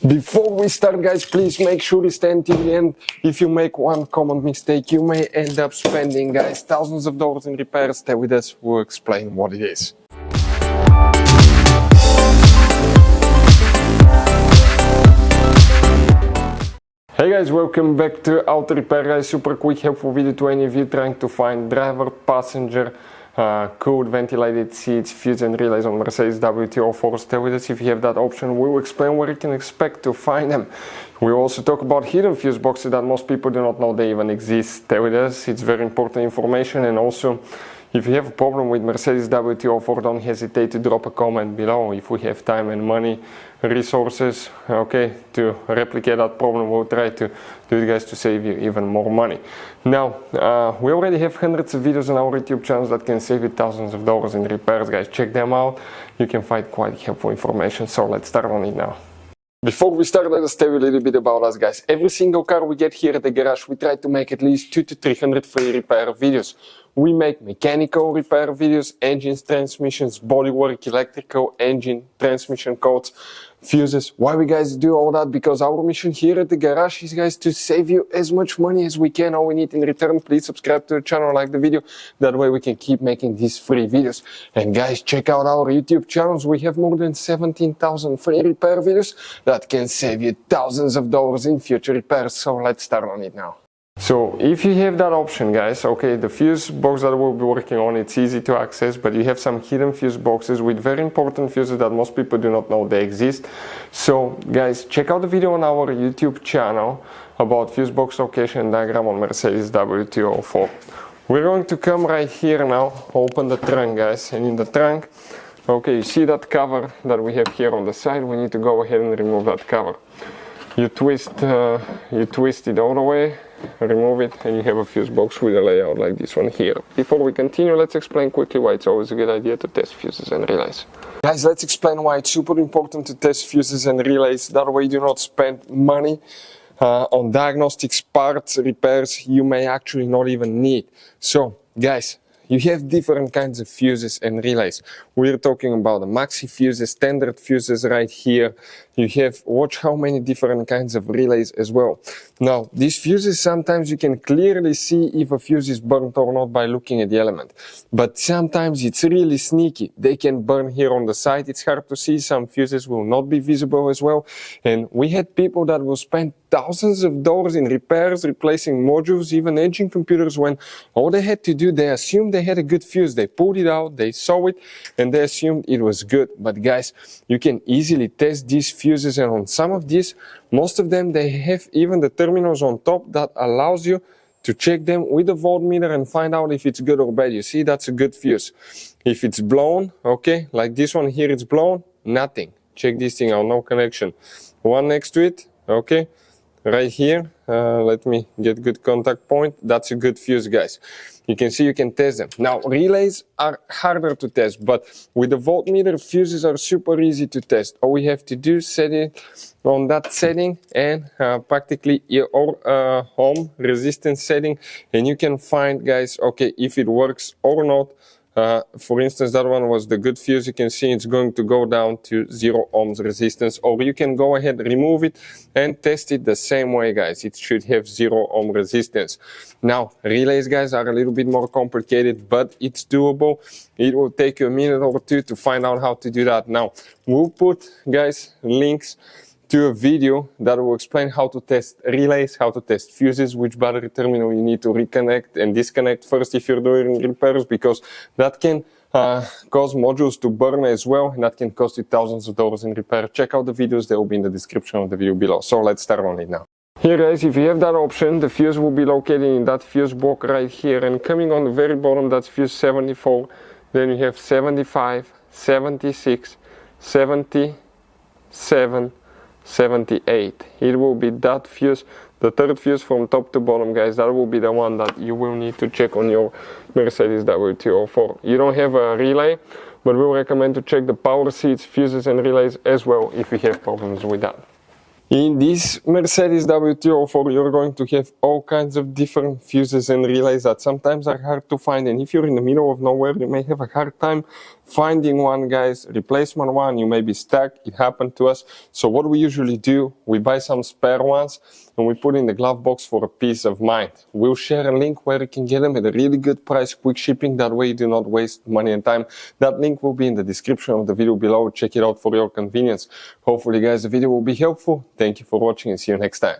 Before we start, guys, please make sure you stay until the end. If you make one common mistake, you may end up spending, guys, thousands of dollars in repairs. Stay with us, we'll explain what it is. Hey guys, welcome back to Auto Repair, guys. Super quick helpful video to any of you trying to find driver, passenger, cooled ventilated seats, fuse and relays on Mercedes W204. Stay with us if you have that option. We will explain where you can expect to find them. We will also talk about hidden fuse boxes that most people do not know they even exist. Stay with us, it's very important information. And also, if you have a problem with Mercedes W204, don't hesitate to drop a comment below. If we have time and money, resources, okay, to replicate that problem, we'll try to do it, guys, to save you even more money. Now, we already have hundreds of videos on our YouTube channels that can save you thousands of dollars in repairs, guys. Check them out. You can find quite helpful information. So let's start on it now. Before we start, let us tell you a little bit about us, guys. Every single car we get here at the garage, we try to make at least 200 to 300 free repair videos. We make mechanical repair videos, engines, transmissions, bodywork, electrical, engine, transmission codes, fuses. Why we guys do all that? Because our mission here at the garage is, guys, to save you as much money as we can. All we need in return, please subscribe to the channel, like the video. That way we can keep making these free videos. And guys, check out our YouTube channels. We have more than 17,000 free repair videos that can save you thousands of dollars in future repairs. So let's start on it now. So if you have that option, guys, okay, the fuse box that we'll be working on, it's easy to access, but you have some hidden fuse boxes with very important fuses that most people do not know they exist. So guys, check out the video on our YouTube channel about fuse box location diagram on Mercedes W204. We're going to come right here now, open the trunk, guys, and in the trunk, okay, you see that cover that we have here on the side. We need to go ahead and remove that cover. You twist it all the way, remove it, and you have a fuse box with a layout like this one here. Before we continue, let's explain quickly why it's always a good idea to test fuses and relays. Guys, let's explain why it's super important to test fuses and relays. That way you do not spend money on diagnostics, parts, repairs you may actually not even need. So, guys, you have different kinds of fuses and relays. We're talking about the maxi fuses, standard fuses right here. You have, watch how many different kinds of relays as well. Now, these fuses, sometimes you can clearly see if a fuse is burnt or not by looking at the element. But sometimes it's really sneaky. They can burn here on the side. It's hard to see. Some fuses will not be visible as well. And we had people that will spend thousands of dollars in repairs, replacing modules, even engine computers, when all they had to do, they assumed they had a good fuse. They pulled it out, they saw it, and they assumed it was good. But guys, you can easily test these fuses, and on some of these, most of them, they have even the terminals on top that allows you to check them with a voltmeter and find out if it's good or bad. You see, that's a good fuse. If it's blown, okay, like this one here, it's blown, nothing. Check this thing out, no connection. One next to it, okay. Right here, let me get good contact point. That's a good fuse, guys. You can see you can test them. Now, relays are harder to test, but with the voltmeter, fuses are super easy to test. All we have to do is set it on that setting and practically your ohm resistance setting, and you can find, guys, okay, if it works or not. For instance, that one was the good fuse. You can see it's going to go down to 0 ohms resistance, or you can go ahead, remove it, and test it the same way, guys. It should have 0 ohm resistance. Now, relays, guys, are a little bit more complicated, but it's doable. It will take you a minute or two to find out how to do that. Now, we'll put, guys, links to a video that will explain how to test relays, how to test fuses, which battery terminal you need to reconnect and disconnect first if you're doing repairs, because that can cause modules to burn as well, and that can cost you thousands of dollars in repair. Check out the videos, they will be in the description of the video below. So let's start on it now. Here, guys, if you have that option, the fuse will be located in that fuse block right here, and coming on the very bottom, that's fuse 74. Then you have 75, 76, 77, 78. It will be that fuse, the third fuse from top to bottom, guys. That will be the one that you will need to check on your Mercedes W204. You don't have a relay, but we recommend to check the power seats, fuses and relays as well if you have problems with that. In this Mercedes W204, you're going to have all kinds of different fuses and relays that sometimes are hard to find, and if you're in the middle of nowhere, you may have a hard time finding one, guys, replacement one, you may be stuck. It happened to us. So what we usually do, we buy some spare ones and we put in the glove box for a peace of mind. We'll share a link where you can get them at a really good price, quick shipping. That way you do not waste money and time. That link will be in the description of the video below. Check it out for your convenience. Hopefully, guys, the video will be helpful. Thank you for watching and see you next time.